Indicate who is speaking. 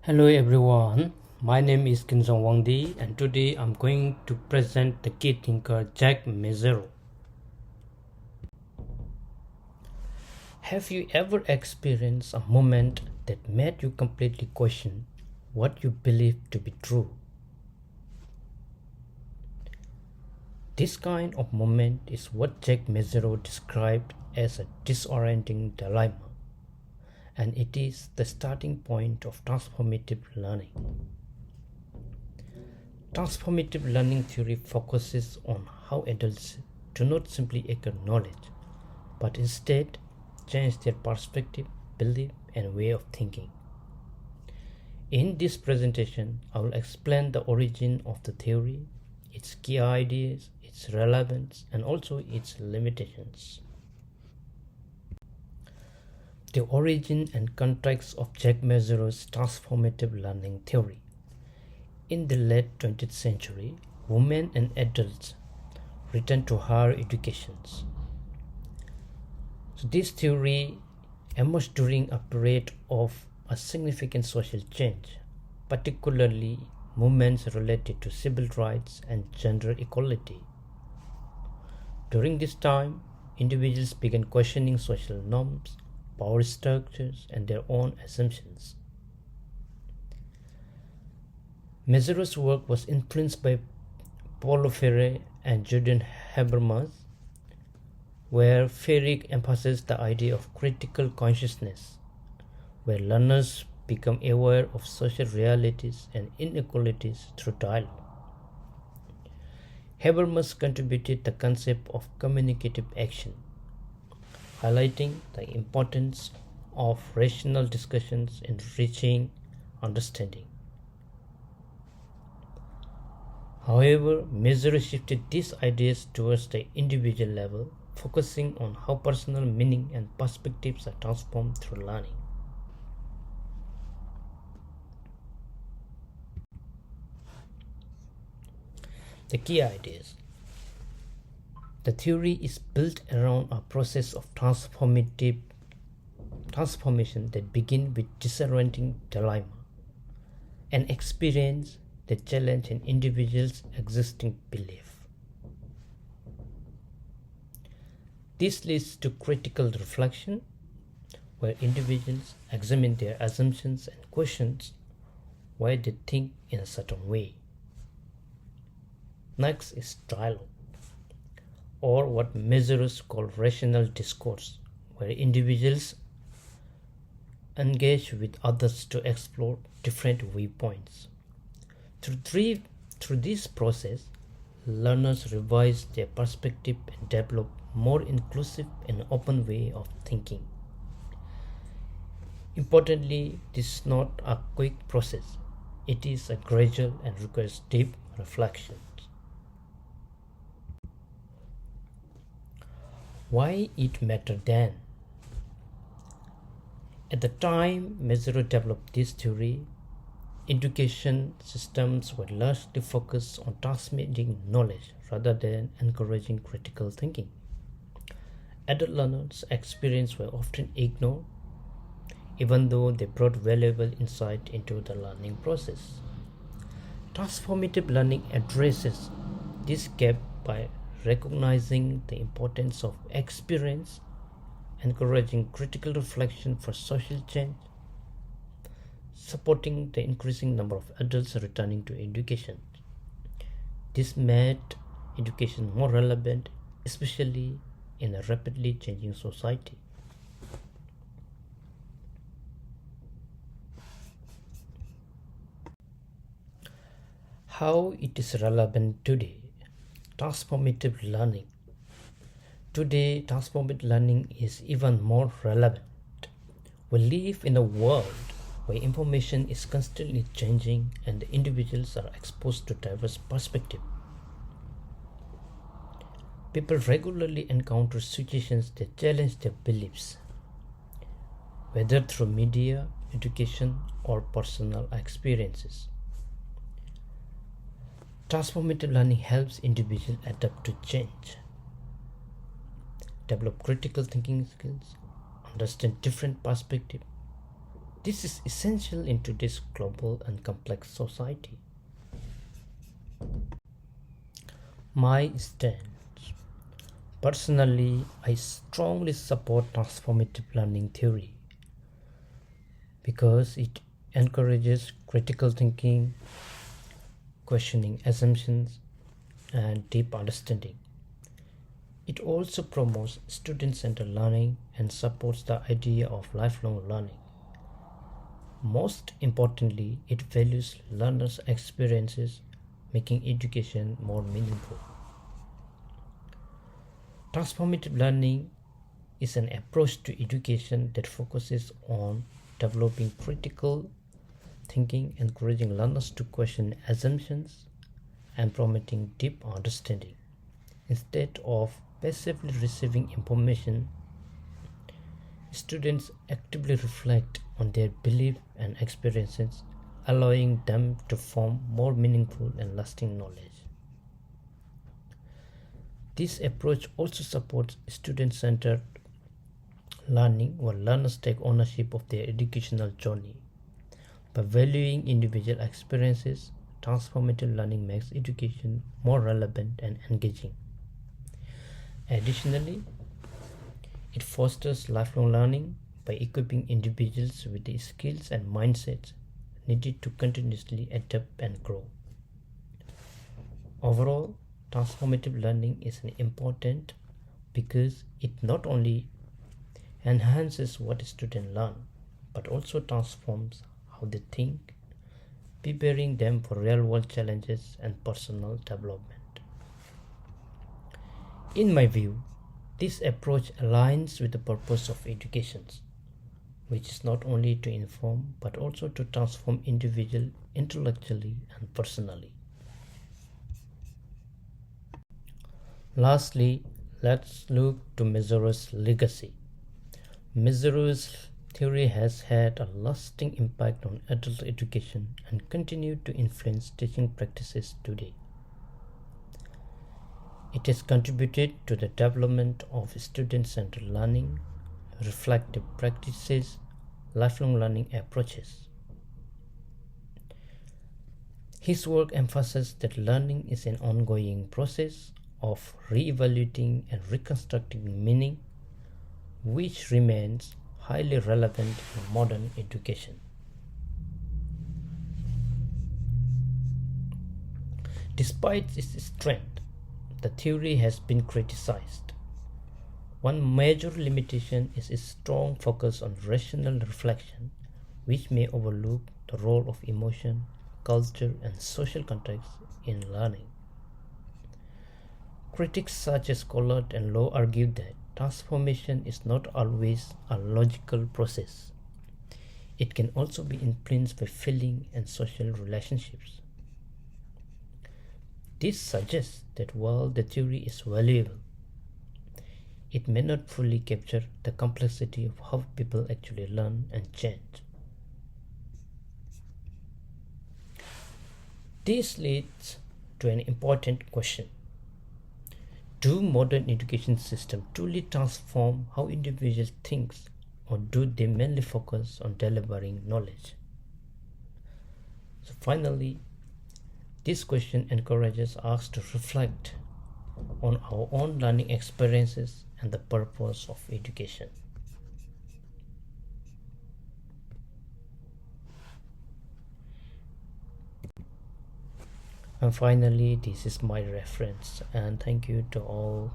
Speaker 1: Hello everyone, my name is Wangdi and today I'm going to present the key thinker Jack Mezzaro. Have you ever experienced a moment that made you completely question what you believe to be true? This kind of moment is what Jack Mezzaro described as a disorienting dilemma, and it is the starting point of transformative learning. Transformative learning theory focuses on how adults do not simply acquire knowledge, but instead change their perspective, belief, and way of thinking. In this presentation, I will explain the origin of the theory, its key ideas, its relevance, and also its limitations. The origin and context of Jack Mezzaro's transformative learning theory. In the late 20th century, women and adults returned to higher educations. So this theory emerged during a period of a significant social change, particularly movements related to civil rights and gender equality. During this time, individuals began questioning social norms, power structures, and their own assumptions. Mezzaro's work was influenced by Paulo Freire and Julian Habermas, where Freire emphasized the idea of critical consciousness, where learners become aware of social realities and inequalities through dialogue. Habermas contributed the concept of communicative action, highlighting the importance of rational discussions in reaching understanding. However, Mezzaro shifted these ideas towards the individual level, focusing on how personal meaning and perspectives are transformed through learning. The key ideas. The theory is built around a process of transformation that begins with disorienting dilemma, an experience that challenge an individual's existing belief. This leads to critical reflection, where individuals examine their assumptions and questions why they think in a certain way. Next is dialogue, or what Mezzaros call rational discourse, where individuals engage with others to explore different viewpoints. Through this process, learners revise their perspective and develop more inclusive and open way of thinking. Importantly, this is not a quick process. It is a gradual and requires deep reflection. Why it mattered then? At the time Mezzaro developed this theory, education systems were largely focused on transmitting knowledge rather than encouraging critical thinking. Adult learners' experiences were often ignored, even though they brought valuable insight into the learning process. Transformative learning addresses this gap by recognizing the importance of experience, encouraging critical reflection for social change, supporting the increasing number of adults returning to education. This made education more relevant, especially in a rapidly changing society. How it is relevant today. Transformative learning. Today, transformative learning is even more relevant. We live in a world where information is constantly changing and the individuals are exposed to diverse perspectives. People regularly encounter situations that challenge their beliefs, whether through media, education, or personal experiences. Transformative learning helps individuals adapt to change, develop critical thinking skills, understand different perspectives, This is essential in today's global and complex society. My stance. Personally, I strongly support transformative learning theory because it encourages critical thinking, questioning assumptions, and deep understanding. It also promotes student-centered learning and supports the idea of lifelong learning. Most importantly, it values learners' experiences, making education more meaningful. Transformative learning is an approach to education that focuses on developing critical thinking, encouraging learners to question assumptions, and promoting deep understanding. Instead of passively receiving information, students actively reflect on their beliefs and experiences, allowing them to form more meaningful and lasting knowledge. This approach also supports student-centered learning, where learners take ownership of their educational journey. By valuing individual experiences, transformative learning makes education more relevant and engaging. Additionally, it fosters lifelong learning by equipping individuals with the skills and mindsets needed to continuously adapt and grow. Overall, transformative learning is important because it not only enhances what students learn, but also transforms how they think, preparing them for real-world challenges and personal development. In my view, this approach aligns with the purpose of education, which is not only to inform but also to transform individuals intellectually and personally. Lastly, let's look to Maslow's legacy. Maslow's theory has had a lasting impact on adult education and continues to influence teaching practices today. It has contributed to the development of student-centered learning, reflective practices, lifelong learning approaches. His work emphasizes that learning is an ongoing process of re-evaluating and reconstructing meaning, which remains highly relevant in modern education. Despite its strength, the theory has been criticized. One major limitation is its strong focus on rational reflection, which may overlook the role of emotion, culture, and social context in learning. Critics such as Collard and Lowe argue that transformation is not always a logical process. It can also be influenced by feeling and social relationships. This suggests that while the theory is valuable, it may not fully capture the complexity of how people actually learn and change. This leads to an important question. Do modern education systems truly transform how individuals think, or do they mainly focus on delivering knowledge? So finally, this question encourages us to reflect on our own learning experiences and the purpose of education. And finally, this is my reference, and thank you to all